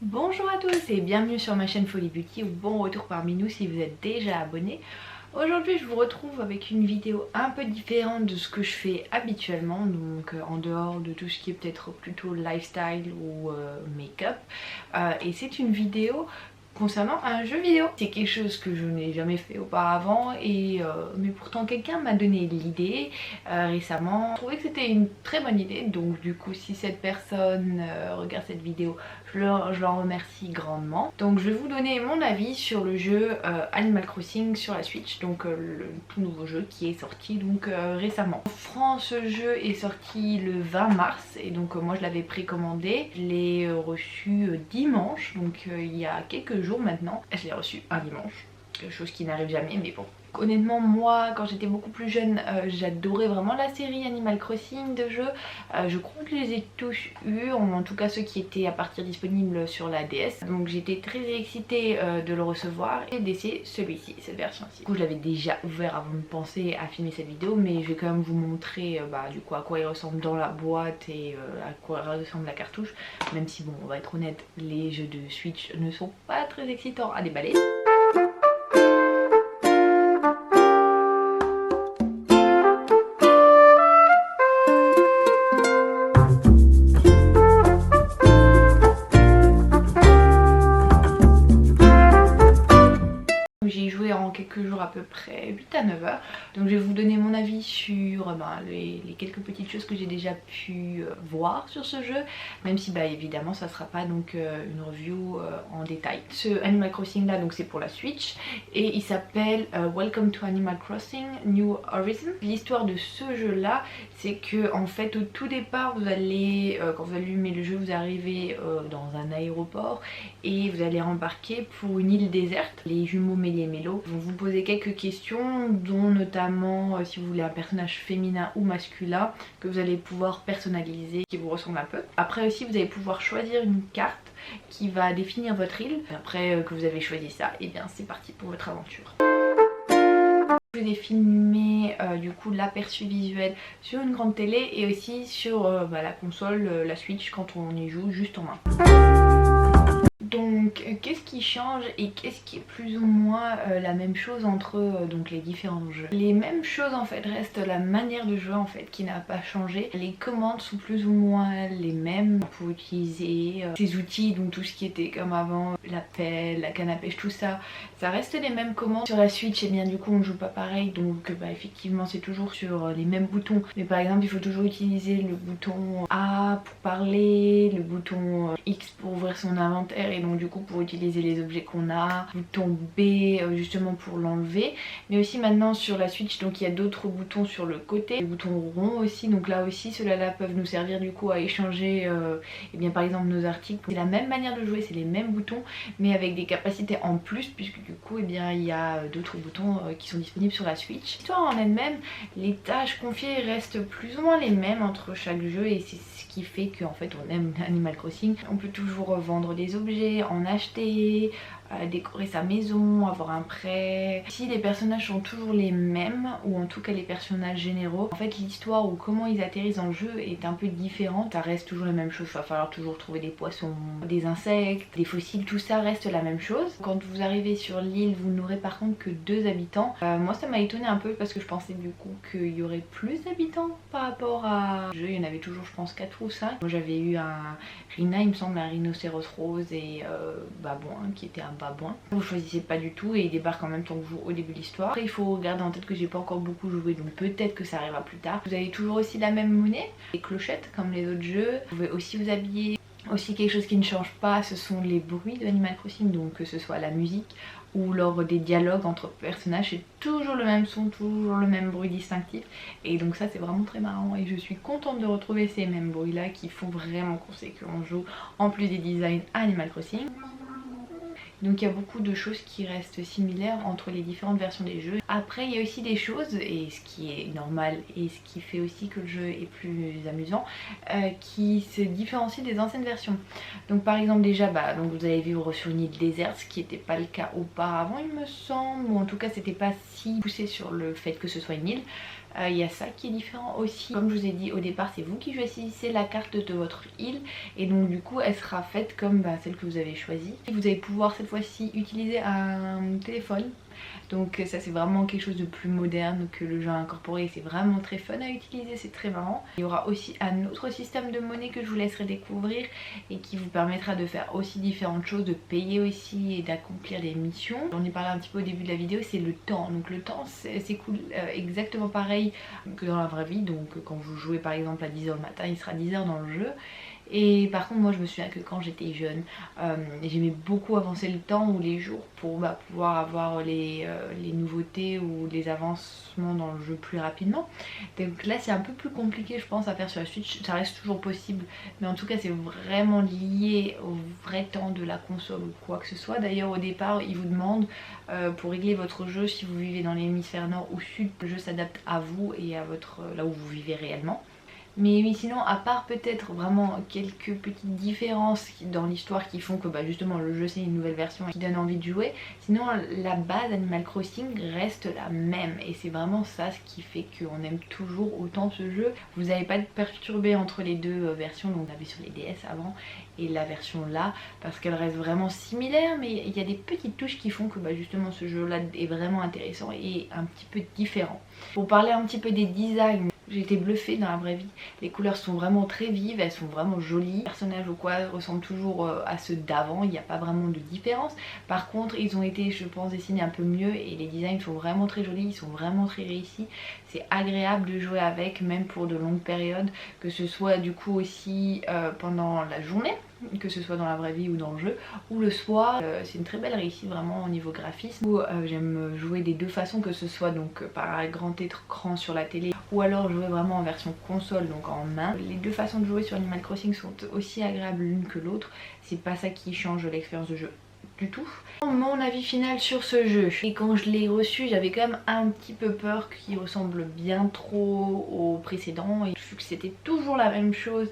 Bonjour à tous et bienvenue sur ma chaîne Folie Beauty ou bon retour parmi nous si vous êtes déjà abonné. Aujourd'hui je vous retrouve avec une vidéo un peu différente de ce que je fais habituellement, donc en dehors de tout ce qui est peut-être plutôt lifestyle ou make-up. Et c'est une vidéo concernant un jeu vidéo. C'est quelque chose que je n'ai jamais fait auparavant mais pourtant quelqu'un m'a donné l'idée récemment. Je trouvais que c'était une très bonne idée, donc du coup si cette personne regarde cette vidéo, je l'en remercie grandement. Donc je vais vous donner mon avis sur le jeu Animal Crossing sur la Switch, donc le tout nouveau jeu qui est sorti donc récemment. En France, ce jeu est sorti le 20 mars et donc moi je l'avais précommandé. Je l'ai reçu dimanche, donc il y a quelques jours maintenant. Je l'ai reçu un dimanche, quelque chose qui n'arrive jamais, mais bon. Honnêtement, moi quand j'étais beaucoup plus jeune, j'adorais vraiment la série Animal Crossing de jeux. Je crois que je les ai tous eus, en tout cas ceux qui étaient à partir disponibles sur la DS. Donc j'étais très excitée de le recevoir et d'essayer celui-ci, cette version-ci. Du coup je l'avais déjà ouvert avant de penser à filmer cette vidéo, mais je vais quand même vous montrer du coup à quoi il ressemble dans la boîte et à quoi ressemble la cartouche. Même si bon, on va être honnête, les jeux de Switch ne sont pas très excitants à déballer. J'ai joué en quelques jours, à peu près 8 à 9 heures. Donc je vais vous donner mon avis sur les quelques petites choses que j'ai déjà pu voir sur ce jeu. Même si évidemment ça sera pas donc une review en détail. Ce Animal Crossing là, donc c'est pour la Switch et il s'appelle Welcome to Animal Crossing New Horizons. L'histoire de ce jeu là, c'est que en fait au tout départ vous allez, quand vous allumez le jeu, vous arrivez dans un aéroport et vous allez embarquer pour une île déserte. Les jumeaux Mélie et Mélo vont vous poser quelques questions, dont notamment si vous voulez un personnage féminin ou masculin que vous allez pouvoir personnaliser, qui vous ressemble un peu. Après aussi vous allez pouvoir choisir une carte qui va définir votre île. Après que vous avez choisi ça, et bien c'est parti pour votre aventure. Je vous ai filmé du coup l'aperçu visuel sur une grande télé et aussi sur la console, la Switch, quand on y joue juste en main. Donc qu'est-ce qui change et qu'est-ce qui est plus ou moins la même chose entre donc les différents jeux? Les mêmes choses en fait restent la manière de jouer en fait qui n'a pas changé. Les commandes sont plus ou moins les mêmes pour utiliser ces outils, donc tout ce qui était comme avant, la pelle, la canne à pêche, tout ça, ça reste les mêmes commandes. Sur la Switch et bien du coup on joue pas pareil, donc effectivement c'est toujours sur les mêmes boutons, mais par exemple il faut toujours utiliser le bouton A pour parler, le bouton X pour ouvrir son inventaire et donc du coup pour utiliser les objets qu'on a, bouton B justement pour l'enlever. Mais aussi maintenant sur la Switch, donc il y a d'autres boutons sur le côté, les boutons ronds aussi, donc là aussi ceux-là peuvent nous servir du coup à échanger et bien par exemple nos articles. C'est la même manière de jouer, c'est les mêmes boutons mais avec des capacités en plus, puisque du coup il y a d'autres boutons qui sont disponibles sur la Switch. L'histoire en elle-même, les tâches confiées restent plus ou moins les mêmes entre chaque jeu et c'est ce qui fait qu'en fait on aime Animal Crossing. On peut toujours vendre des objets, en acheter, décorer sa maison, avoir un prêt. Si les personnages sont toujours les mêmes, ou en tout cas les personnages généraux, en fait l'histoire ou comment ils atterrissent dans le jeu est un peu différente. Ça reste toujours la même chose, il va falloir toujours trouver des poissons, des insectes, des fossiles, tout ça reste la même chose. Quand vous arrivez sur l'île, vous n'aurez par contre que 2 habitants. Moi ça m'a étonné un peu parce que je pensais du coup qu'il y aurait plus d'habitants par rapport à jeu. Il y en avait toujours je pense 4 ou 5. Moi j'avais eu un Rina, il me semble, un rhinocéros rose et babouin qui était un babouin. Vous choisissez pas du tout et il débarque en même temps que vous au début de l'histoire. Après il faut garder en tête que j'ai pas encore beaucoup joué, donc peut-être que ça arrivera plus tard. Vous avez toujours aussi la même monnaie, les clochettes comme les autres jeux. Vous pouvez aussi vous habiller. Aussi quelque chose qui ne change pas, ce sont les bruits de Animal Crossing, donc que ce soit la musique ou lors des dialogues entre personnages, c'est toujours le même son, toujours le même bruit distinctif et donc ça c'est vraiment très marrant et je suis contente de retrouver ces mêmes bruits là qui font vraiment penser qu'on joue en plus des designs Animal Crossing. Donc il y a beaucoup de choses qui restent similaires entre les différentes versions des jeux. Après il y a aussi des choses, et ce qui est normal et ce qui fait aussi que le jeu est plus amusant, qui se différencient des anciennes versions. Donc par exemple déjà donc vous allez vivre sur une île déserte, ce qui n'était pas le cas auparavant il me semble, ou en tout cas c'était pas si poussé sur le fait que ce soit une île. Il y a ça qui est différent aussi. Comme je vous ai dit au départ, c'est vous qui choisissez la carte de votre île et donc du coup elle sera faite comme celle que vous avez choisie. Vous allez pouvoir cette fois-ci utiliser un téléphone. Donc ça c'est vraiment quelque chose de plus moderne que le jeu a incorporé, c'est vraiment très fun à utiliser, c'est très marrant. Il y aura aussi un autre système de monnaie que je vous laisserai découvrir et qui vous permettra de faire aussi différentes choses, de payer aussi et d'accomplir des missions. J'en ai parlé un petit peu au début de la vidéo, c'est le temps. Donc le temps c'est cool, exactement pareil que dans la vraie vie. Donc quand vous jouez par exemple à 10 h le matin, il sera 10 h dans le jeu. Et par contre moi je me souviens que quand j'étais jeune j'aimais beaucoup avancer le temps ou les jours pour pouvoir avoir les nouveautés ou les avancements dans le jeu plus rapidement. Donc là c'est un peu plus compliqué je pense à faire sur la Switch, ça reste toujours possible mais en tout cas c'est vraiment lié au vrai temps de la console ou quoi que ce soit. D'ailleurs au départ il vous demande pour régler votre jeu si vous vivez dans l'hémisphère nord ou sud, le jeu s'adapte à vous et à là où vous vivez réellement. Mais oui, sinon à part peut-être vraiment quelques petites différences dans l'histoire qui font que justement le jeu c'est une nouvelle version qui donne envie de jouer, sinon la base Animal Crossing reste la même et c'est vraiment ça ce qui fait qu'on aime toujours autant ce jeu. Vous n'allez pas être perturbé entre les deux versions, donc on avait sur les DS avant et la version là parce qu'elle reste vraiment similaire mais il y a des petites touches qui font que justement ce jeu là est vraiment intéressant et un petit peu différent. Pour parler un petit peu des designs, j'ai été bluffée dans la vraie vie. Les couleurs sont vraiment très vives, elles sont vraiment jolies. Les personnages ou quoi ressemblent toujours à ceux d'avant, il n'y a pas vraiment de différence. Par contre ils ont été je pense dessinés un peu mieux et les designs sont vraiment très jolis, ils sont vraiment très réussis. C'est agréable de jouer avec même pour de longues périodes, que ce soit du coup aussi pendant la journée, que ce soit dans la vraie vie ou dans le jeu, ou le soir. C'est une très belle réussite vraiment au niveau graphisme. J'aime jouer des deux façons, que ce soit donc par grand écran sur la télé ou alors jouer vraiment en version console, donc en main. Les deux façons de jouer sur Animal Crossing sont aussi agréables l'une que l'autre, c'est pas ça qui change l'expérience de jeu du tout. Mon avis final sur ce jeu, et quand je l'ai reçu j'avais quand même un petit peu peur qu'il ressemble bien trop au précédent et vu que c'était toujours la même chose,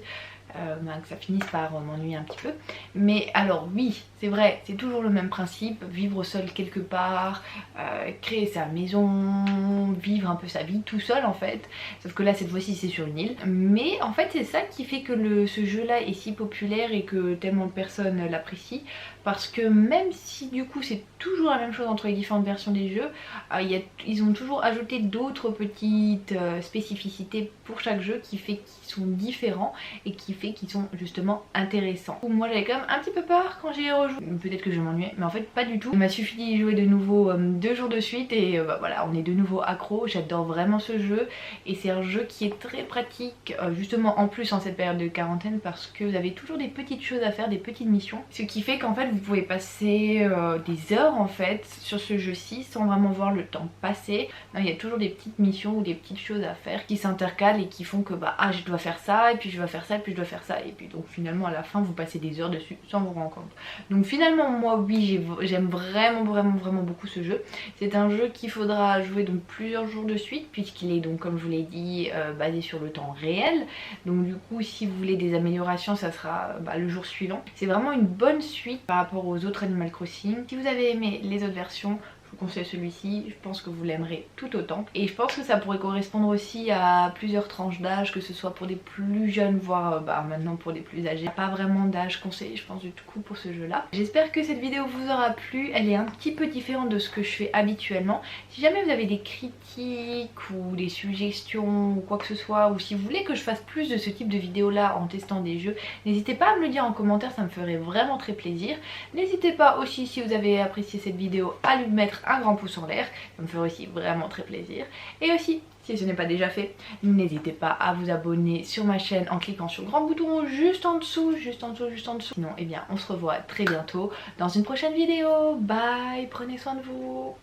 que ça finisse par m'ennuyer un petit peu. Mais alors oui, c'est vrai, c'est toujours le même principe, vivre seul quelque part, créer sa maison, vivre un peu sa vie tout seul en fait. Sauf que là cette fois-ci c'est sur une île. Mais en fait c'est ça qui fait que ce jeu là est si populaire et que tellement de personnes l'apprécient. Parce que même si du coup c'est toujours la même chose entre les différentes versions des jeux, ils ont toujours ajouté d'autres petites spécificités pour chaque jeu qui fait qu'ils sont différents et qui fait qu'ils sont justement intéressants. Moi j'avais quand même un petit peu peur quand j'y ai rejoué, peut-être que je m'ennuyais mais en fait pas du tout. Il m'a suffi d'y jouer de nouveau 2 jours de suite et voilà, on est de nouveau accro. J'adore vraiment ce jeu et c'est un jeu qui est très pratique justement en plus en cette période de quarantaine parce que vous avez toujours des petites choses à faire, des petites missions, ce qui fait qu'en fait vous pouvez passer des heures en fait sur ce jeu-ci sans vraiment voir le temps passer. Non, il y a toujours des petites missions ou des petites choses à faire qui s'intercalent et qui font que je dois faire ça et puis je dois faire ça et puis je dois faire ça et puis donc finalement à la fin vous passez des heures dessus sans vous rendre compte. Donc finalement moi oui j'aime vraiment beaucoup ce jeu. C'est un jeu qu'il faudra jouer donc plusieurs jours de suite puisqu'il est donc comme je vous l'ai dit basé sur le temps réel. Donc du coup si vous voulez des améliorations ça sera le jour suivant. C'est vraiment une bonne suite par rapport aux autres Animal Crossing. Si vous avez aimé les autres versions, je vous conseille celui-ci, je pense que vous l'aimerez tout autant. Et je pense que ça pourrait correspondre aussi à plusieurs tranches d'âge, que ce soit pour des plus jeunes, voire maintenant pour des plus âgés. Pas vraiment d'âge conseillé je pense du coup pour ce jeu là. J'espère que cette vidéo vous aura plu, elle est un petit peu différente de ce que je fais habituellement. Si jamais vous avez des critiques ou des suggestions ou quoi que ce soit, ou si vous voulez que je fasse plus de ce type de vidéo là en testant des jeux, n'hésitez pas à me le dire en commentaire, ça me ferait vraiment très plaisir. N'hésitez pas aussi si vous avez apprécié cette vidéo à lui mettre un grand pouce en l'air, ça me ferait aussi vraiment très plaisir. Et aussi si ce n'est pas déjà fait, n'hésitez pas à vous abonner sur ma chaîne en cliquant sur le grand bouton juste en dessous. Sinon on se revoit très bientôt dans une prochaine vidéo. Bye, prenez soin de vous.